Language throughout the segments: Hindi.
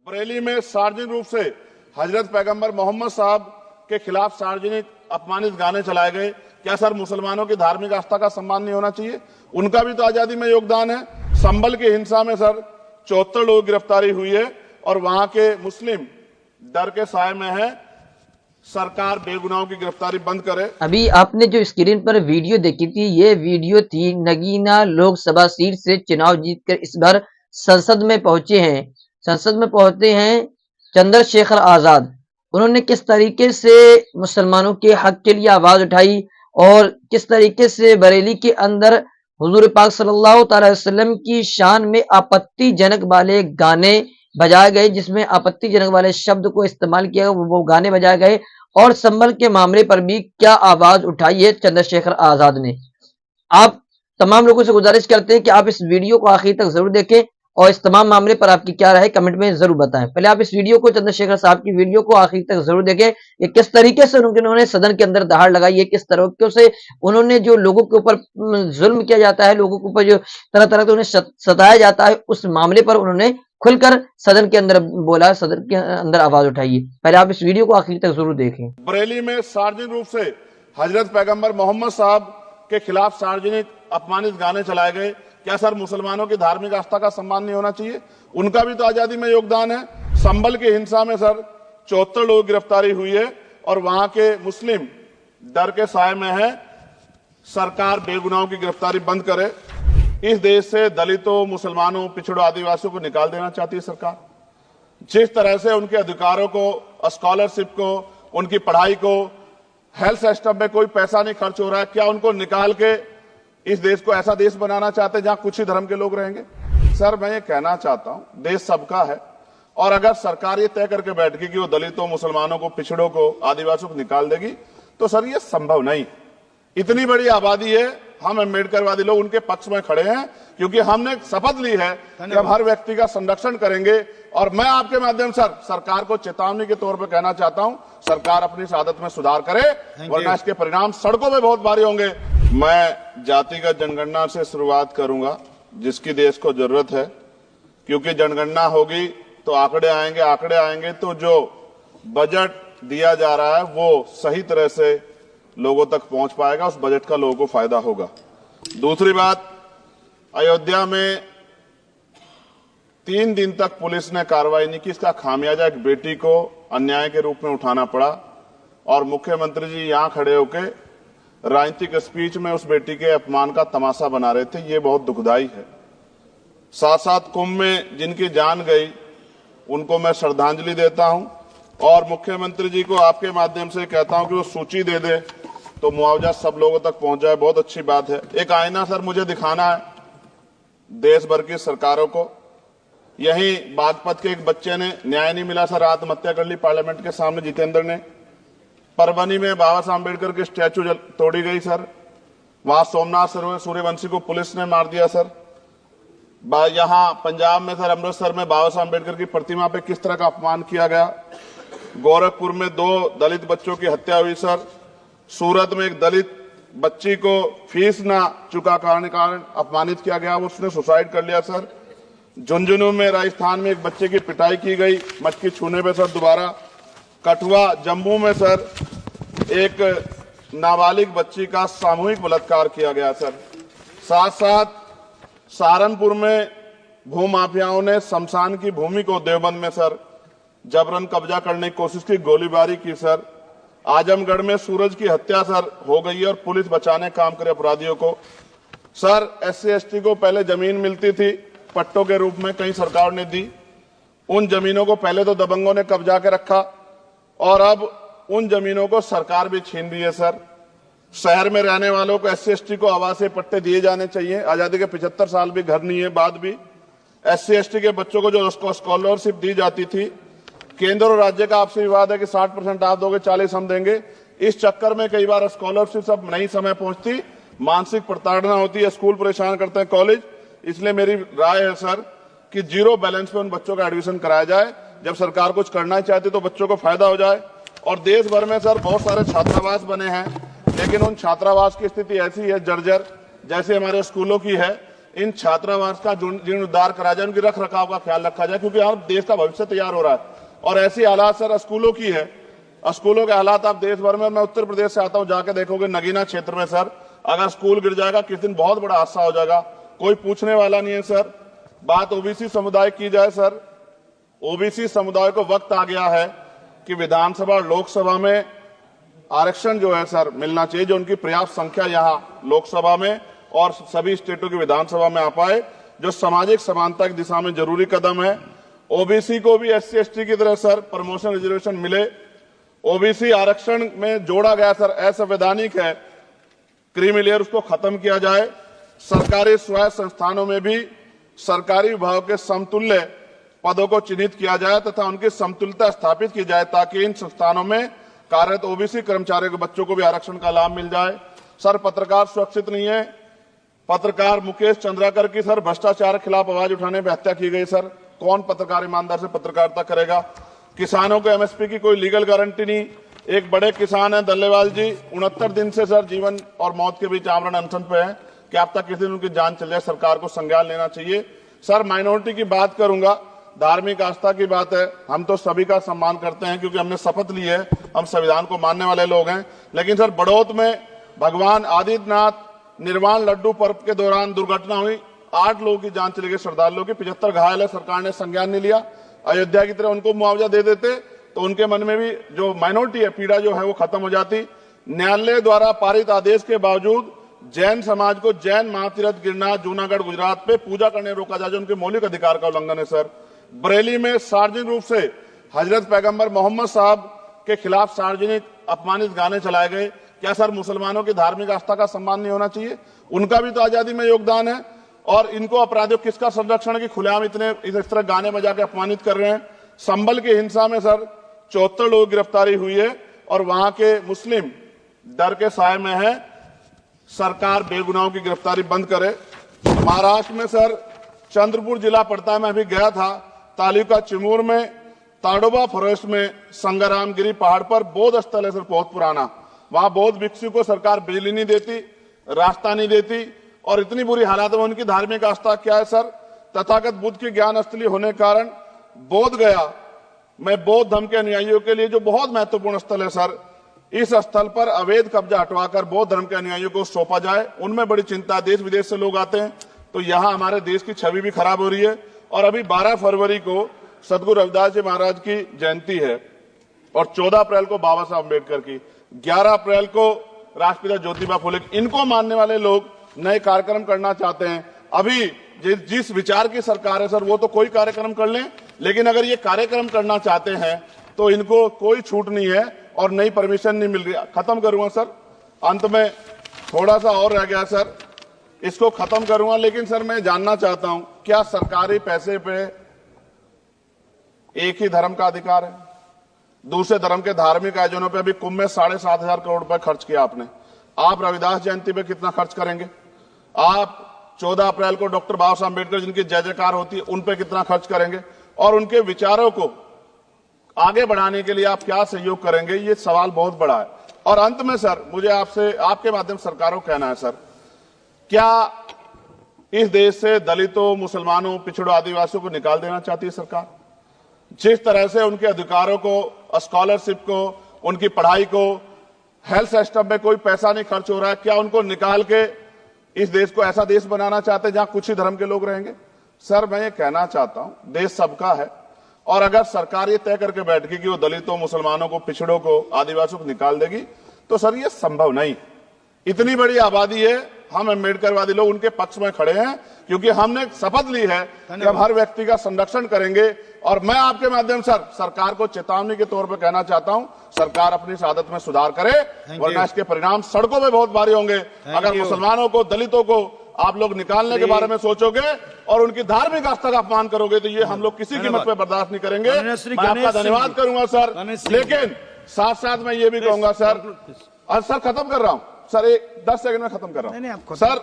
बरेली में सार्वजनिक रूप से हजरत पैगंबर मोहम्मद साहब के खिलाफ सार्वजनिक अपमानित गाने चलाए गए। क्या सर मुसलमानों की धार्मिक आस्था का सम्मान नहीं होना चाहिए? उनका भी तो आजादी में योगदान है। संभल की हिंसा में सर 74 लोग गिरफ्तारी हुई है और वहां के मुस्लिम डर के साए में है। सरकार बेगुनाहों की गिरफ्तारी बंद करे। अभी आपने जो स्क्रीन पर वीडियो देखी थी, ये वीडियो थी नगीना लोकसभा सीट से चुनाव जीतकर इस बार संसद में पहुंचे हैं। संसद में पहुंचे हैं चंद्रशेखर आजाद। उन्होंने किस तरीके से मुसलमानों के हक के लिए आवाज उठाई और किस तरीके से बरेली के अंदर हुजूर पाक सल्लल्लाहु अलैहि वसल्लम की शान में आपत्तिजनक वाले गाने बजाए गए, जिसमें आपत्तिजनक वाले शब्द को इस्तेमाल किया गया, वो गाने बजाए गए और संभल के मामले पर भी क्या आवाज उठाई है चंद्रशेखर आजाद ने। आप तमाम लोगों से गुजारिश करते हैं कि आप इस वीडियो को आखिर तक जरूर देखें और इस तमाम मामले पर आपकी क्या राय है कमेंट में जरूर बताएं। पहले आप इस वीडियो को, चंद्रशेखर साहब की वीडियो को आखिर तक जरूर देखें कि किस तरीके से उन्होंने सदन के अंदर दहाड़ लगाई है, किस तरीके से उन्होंने जो लोगों के ऊपर जुल्म किया जाता है, लोगों के ऊपर जो तरह तरह से उन्हें सताया जाता है, उस मामले पर उन्होंने खुलकर सदन के अंदर बोला, सदन के अंदर आवाज उठाई। पहले आप इस वीडियो को आखिर तक जरूर देखें। बरेली में सार्वजनिक रूप से हजरत पैगंबर मोहम्मद साहब के खिलाफ सार्वजनिक अपमानित गाने चलाए गए। क्या सर मुसलमानों की धार्मिक आस्था का सम्मान नहीं होना चाहिए? उनका भी तो आजादी में योगदान है। संभल की हिंसा में सर 74 लोग गिरफ्तारी हुई है और वहां के मुस्लिम डर के साए में है। सरकार बेगुनाहों की गिरफ्तारी बंद करे। इस देश से दलितों, मुसलमानों, पिछड़ों, आदिवासियों को निकाल देना चाहती है सरकार। जिस तरह से उनके अधिकारों को, स्कॉलरशिप को, उनकी पढ़ाई को, हेल्थ सिस्टम में कोई पैसा नहीं खर्च हो रहा है, क्या उनको निकाल के इस देश को ऐसा देश बनाना चाहते हैं जहां कुछ ही धर्म के लोग रहेंगे? सर मैं ये कहना चाहता हूं, देश सबका है और अगर सरकार ये तय करके बैठ गई कि वो दलितों, मुसलमानों को, पिछड़ों को, आदिवासियों को निकाल देगी, तो सर ये संभव नहीं। इतनी बड़ी आबादी है, हम अम्बेडकरवादी लोग उनके पक्ष में खड़े हैं क्योंकि हमने शपथ ली है कि हम हर व्यक्ति का संरक्षण करेंगे। और मैं आपके माध्यम से सरकार को चेतावनी के तौर पर कहना चाहता हूं, सरकार अपनी इस आदत में सुधार करे वरना इसके परिणाम सड़कों में बहुत भारी होंगे। मैं जातिगत जनगणना से शुरुआत करूंगा जिसकी देश को जरूरत है, क्योंकि जनगणना होगी तो आंकड़े आएंगे तो जो बजट दिया जा रहा है वो सही तरह से लोगों तक पहुंच पाएगा, उस बजट का लोगों को फायदा होगा। दूसरी बात, अयोध्या में 3 दिन तक पुलिस ने कार्रवाई नहीं की, इसका खामियाजा एक बेटी को अन्याय के रूप में उठाना पड़ा और मुख्यमंत्री जी यहां खड़े होकर राजनीतिक स्पीच में उस बेटी के अपमान का तमाशा बना रहे थे। ये बहुत दुखदाई है। साथ साथ कुंभ में जिनकी जान गई उनको मैं श्रद्धांजलि देता हूं और मुख्यमंत्री जी को आपके माध्यम से कहता हूं कि वो सूची दे दे तो मुआवजा सब लोगों तक पहुंच जाए। बहुत अच्छी बात है। एक आईना सर मुझे दिखाना है देश भर की सरकारों को। यही बागपत के एक बच्चे ने न्याय नहीं मिला सर, आत्महत्या कर ली पार्लियामेंट के सामने, जितेंद्र ने। परभनी में बाबा साहब अम्बेडकर की स्टैचू तोड़ी गई सर, वहां सोमनाथ सूर्यवंशी को पुलिस ने मार दिया सर। यहां पंजाब में सर, अमृतसर में बाबा साहब अम्बेडकर की प्रतिमा पे किस तरह का अपमान किया गया। गोरखपुर में 2 दलित बच्चों की हत्या हुई सर। सूरत में एक दलित बच्ची को फीस ना चुका कारण अपमानित किया गया, उसने सुसाइड कर लिया सर। झुंझुनू में राजस्थान में एक बच्चे की पिटाई की गई मटकी छूने पे सर दोबारा। कठुआ जम्मू में सर एक नाबालिग बच्ची का सामूहिक बलात्कार किया गया सर। साथ साथ सहारनपुर में भूमाफियाओं ने शमशान की भूमि को देवबंद में सर जबरन कब्जा करने की कोशिश की, गोलीबारी की सर। आजमगढ़ में सूरज की हत्या सर हो गई है और पुलिस बचाने काम करे अपराधियों को। सर SC ST को पहले जमीन मिलती थी पट्टों के रूप में, कई सरकार ने दी। उन जमीनों को पहले तो दबंगों ने कब्जा के रखा और अब उन जमीनों को सरकार भी छीन रही है सर। शहर में रहने वालों को SC ST को आवासीय पट्टे दिए जाने चाहिए। आजादी के 75 साल भी घर नहीं है, बाद भी SC ST के बच्चों को जो स्कॉलरशिप दी जाती थी, केंद्र और राज्य का आपसी विवाद है कि 60% आप दोगे, 40 हम देंगे। इस चक्कर में कई बार स्कॉलरशिप सब नहीं समय पहुंचती, मानसिक प्रताड़ना होती है, स्कूल परेशान करते हैं, कॉलेज। इसलिए मेरी राय है सर कि 0 बैलेंस पे उन बच्चों का एडमिशन कराया जाए। जब सरकार कुछ करना ही चाहती तो बच्चों को फायदा हो जाए। और देश भर में सर बहुत सारे छात्रावास बने हैं, लेकिन उन छात्रावास की स्थिति ऐसी है जर्जर, जैसे हमारे स्कूलों की है इन छात्रावास का जीर्णोद्धार करा जाए, उनकी रख रखाव का ख्याल रखा जाए, क्योंकि अब देश का भविष्य तैयार हो रहा है। और ऐसी हालात सर स्कूलों की है, स्कूलों के हालात आप देश भर में, मैं उत्तर प्रदेश से आता हूं, जाके देखोगे नगीना क्षेत्र में सर अगर स्कूल गिर जाएगा किस दिन बहुत बड़ा हादसा हो जाएगा, कोई पूछने वाला नहीं है सर। बात ओबीसी समुदाय की जाए सर, ओबीसी समुदाय को वक्त आ गया है कि विधानसभा और लोकसभा में आरक्षण जो है सर मिलना चाहिए, जो उनकी पर्याप्त संख्या यहां लोकसभा में और सभी स्टेटों की विधानसभा में आ पाए, जो सामाजिक समानता की दिशा में जरूरी कदम है। ओबीसी को भी एससी एसटी की तरह सर प्रमोशन रिजर्वेशन मिले। ओबीसी आरक्षण में जोड़ा गया सर असंवैधानिक है, क्रीमी लेयर उसको खत्म किया जाए। सरकारी स्वायत्त संस्थानों में भी सरकारी विभागों के समतुल्य पदों को चिन्हित किया जाए तथा उनकी समतुल्यता स्थापित की जाए, ताकि इन संस्थानों में कार्यरत ओबीसी कर्मचारियों के बच्चों को भी आरक्षण का लाभ मिल जाए। सर पत्रकार सुरक्षित नहीं है, पत्रकार मुकेश चंद्राकर की सर भ्रष्टाचार के खिलाफ आवाज उठाने पर हत्या की गई। सर कौन पत्रकार ईमानदार से पत्रकारिता करेगा? किसानों को एमएसपी की कोई लीगल गारंटी नहीं। एक बड़े किसान है दल्लेवाल जी, 69 दिन से सर जीवन और मौत के बीच आमरण अनशन पे है कि अब तक किसी दिन उनकी जान चल जाए, सरकार को संज्ञान लेना चाहिए। सर माइनॉरिटी की बात करूंगा, धार्मिक आस्था की बात है, हम तो सभी का सम्मान करते हैं क्योंकि हमने शपथ ली है, हम संविधान को मानने वाले लोग हैं। लेकिन सर बड़ौत में भगवान आदित्यनाथ निर्वाण लड्डू पर्व के दौरान दुर्घटना हुई, 8 लोगों की जान चली गई, श्रद्धालुओं की 75 घायल है, सरकार ने संज्ञान नहीं लिया। अयोध्या की तरह उनको मुआवजा दे देते तो उनके मन में भी जो माइनॉरिटी है पीड़ा जो है वो खत्म हो जाती। न्यायालय द्वारा पारित आदेश के बावजूद जैन समाज को जैन महातीर्थ गिरनार जूनागढ़ गुजरात पे पूजा करने रोका जाए, जो उनके मौलिक अधिकार का उल्लंघन है। सर बरेली में सार्वजनिक रूप से हजरत पैगंबर मोहम्मद साहब के खिलाफ सार्वजनिक अपमानित गाने चलाए गए। क्या सर मुसलमानों की धार्मिक आस्था का सम्मान नहीं होना चाहिए? उनका भी तो आजादी में योगदान है। और इनको अपराधियों किसका संरक्षण है कि खुलेआम इस तरह गाने बजा के अपमानित कर रहे हैं? संभल की हिंसा में सर 74 लोगों की गिरफ्तारी हुई है और वहां के मुस्लिम डर के साए में है। सरकार बेगुनाहों की गिरफ्तारी बंद करे। महाराष्ट्र में सर चंद्रपुर जिला पड़ता है, मैं अभी गया था, तालुका चिमूर में ताडोबा फॉरेस्ट में संग्रामगिरी पहाड़ पर बौद्ध स्थल है सर, बहुत पुराना। वहां बौद्ध भिक्षु को सरकार बिजली नहीं देती, रास्ता नहीं देती और इतनी बुरी हालत में उनकी धार्मिक आस्था क्या है सर? तथागत बुद्ध की ज्ञान स्थली होने के कारण बोध गया में बौद्ध धर्म के अनुयायियों के लिए जो बहुत महत्वपूर्ण स्थल है सर, इस स्थल पर अवैध कब्जा हटवाकर बौद्ध धर्म के अनुयायियों को सौंपा जाए। उनमें बड़ी चिंता, देश विदेश से लोग आते हैं, तो यहाँ हमारे देश की छवि भी खराब हो रही है। और अभी 12 फरवरी को सदगुरु रविदास जी महाराज की जयंती है और 14 अप्रैल को बाबा साहब अम्बेडकर की, 11 अप्रैल को राष्ट्रपिता ज्योतिबा फुले। इनको मानने वाले लोग नए कार्यक्रम करना चाहते हैं। अभी जिस विचार की सरकार है सर, वो तो कोई कार्यक्रम कर लें, लेकिन अगर ये कार्यक्रम करना चाहते हैं तो इनको कोई छूट नहीं है और नई परमिशन नहीं मिल रही। खत्म करूंगा सर, अंत में थोड़ा सा और रह गया सर, इसको खत्म करूंगा। लेकिन सर मैं जानना चाहता हूं, क्या सरकारी पैसे पे एक ही धर्म का अधिकार है? दूसरे धर्म के धार्मिक आयोजनों पे अभी कुंभ में 7,500 करोड़ रुपए खर्च किया आपने। आप रविदास जयंती पे कितना खर्च करेंगे? आप 14 अप्रैल को डॉक्टर बाबा साहब अम्बेडकर जिनकी जय जयकार होती है, उन पे कितना खर्च करेंगे? और उनके विचारों को आगे बढ़ाने के लिए आप क्या सहयोग करेंगे? ये सवाल बहुत बड़ा है। और अंत में सर मुझे आपसे, आपके माध्यम से सरकारों को कहना है सर, क्या इस देश से दलितों, मुसलमानों, पिछड़ों, आदिवासियों को निकाल देना चाहती है सरकार? जिस तरह से उनके अधिकारों को, स्कॉलरशिप को, उनकी पढ़ाई को, हेल्थ सिस्टम में कोई पैसा नहीं खर्च हो रहा है, क्या उनको निकाल के इस देश को ऐसा देश बनाना चाहते हैं जहां कुछ ही धर्म के लोग रहेंगे? सर मैं ये कहना चाहता हूं, देश सबका है और अगर सरकार ये तय करके बैठ गई कि वो दलितों, मुसलमानों को, पिछड़ों को, आदिवासियों को निकाल देगी, तो सर ये संभव नहीं। इतनी बड़ी आबादी है, हम अम्बेडकरवादी लोग उनके पक्ष में खड़े हैं क्योंकि हमने शपथ ली है कि हम हर व्यक्ति का संरक्षण करेंगे। और मैं आपके माध्यम से सरकार को चेतावनी के तौर पर कहना चाहता हूं, सरकार अपनी इस आदत में सुधार करे, वरना इसके परिणाम सड़कों में बहुत भारी होंगे। अगर मुसलमानों को, दलितों को आप लोग निकालने के बारे में सोचोगे और उनकी धार्मिक आस्था का अपमान करोगे तो ये हम लोग किसी कीमत पे बर्दाश्त नहीं करेंगे। मैं आपका धन्यवाद करूंगा सर, लेकिन साथ साथ मैं ये भी कहूंगा सर, और सर खत्म कर रहा हूं सर, 10 सेकंड में खत्म कर रहा हूं सर,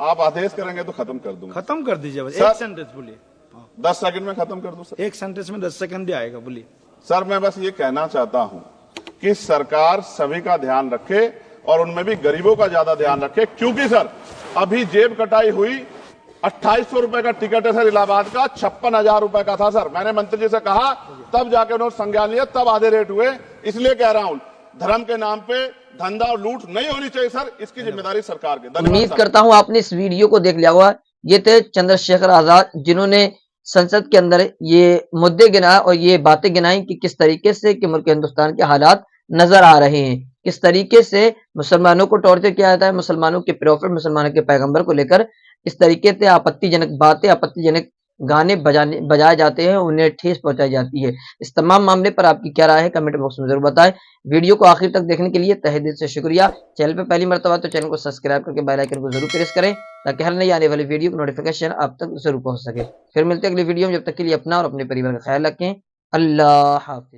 आप आदेश करेंगे तो खत्म कर दूंगा। खत्म कर दीजिए, एक सेंटेंस बोलिए। 10 सेकंड में खत्म कर दूं सर, एक सेंटेंस में 10 सेकंड भी आएगा, बोलिए। सर मैं बस ये कहना चाहता हूं कि सरकार सभी का ध्यान रखे और उनमें भी गरीबों का ज्यादा ध्यान रखें, क्योंकि सर अभी जेब कटाई हुई 2800 रुपए का टिकट है सर इलाहाबाद का, 56,000 रुपए का था सर। मैंने मंत्री जी से कहा, तब जाके उन्होंने संज्ञान लिया, तब आधे रेट हुए। इसलिए कह रहा हूं, धर्म के नाम पे धंधा और लूट नहीं होनी चाहिए सर, इसकी जिम्मेदारी सरकार की। उम्मीद करता हूं आपने इस वीडियो को देख लिया होगा। ये थे चंद्रशेखर आजाद, जिन्होंने संसद के अंदर ये मुद्दे गिनाए और ये बातें गिनाई कि किस तरीके से कि मुल्क हिंदुस्तान के हालात नजर आ रहे हैं, किस तरीके से मुसलमानों को टॉर्चर किया जाता है, मुसलमानों के प्रॉफिट, मुसलमानों के पैगंबर को लेकर इस तरीके से आपत्तिजनक बातें, आपत्तिजनक गाने बजाए जाते हैं, उन्हें ठेस पहुंचाई जाती है। इस तमाम मामले पर आपकी क्या राय है, कमेंट बॉक्स में जरूर बताएं। वीडियो को आखिर तक देखने के लिए तहे दिल से शुक्रिया। चैनल पर पहली मर्तबा तो चैनल को सब्सक्राइब करके बेल आइकन को जरूर प्रेस करें, ताकि हर नई आने वाली वीडियो की नोटिफिकेशन आप तक जरूर पहुंच सके। फिर मिलते हैं अगली वीडियो में, जब तक के लिए अपना और अपने परिवार का ख्याल रखें। अल्लाह हाफिज।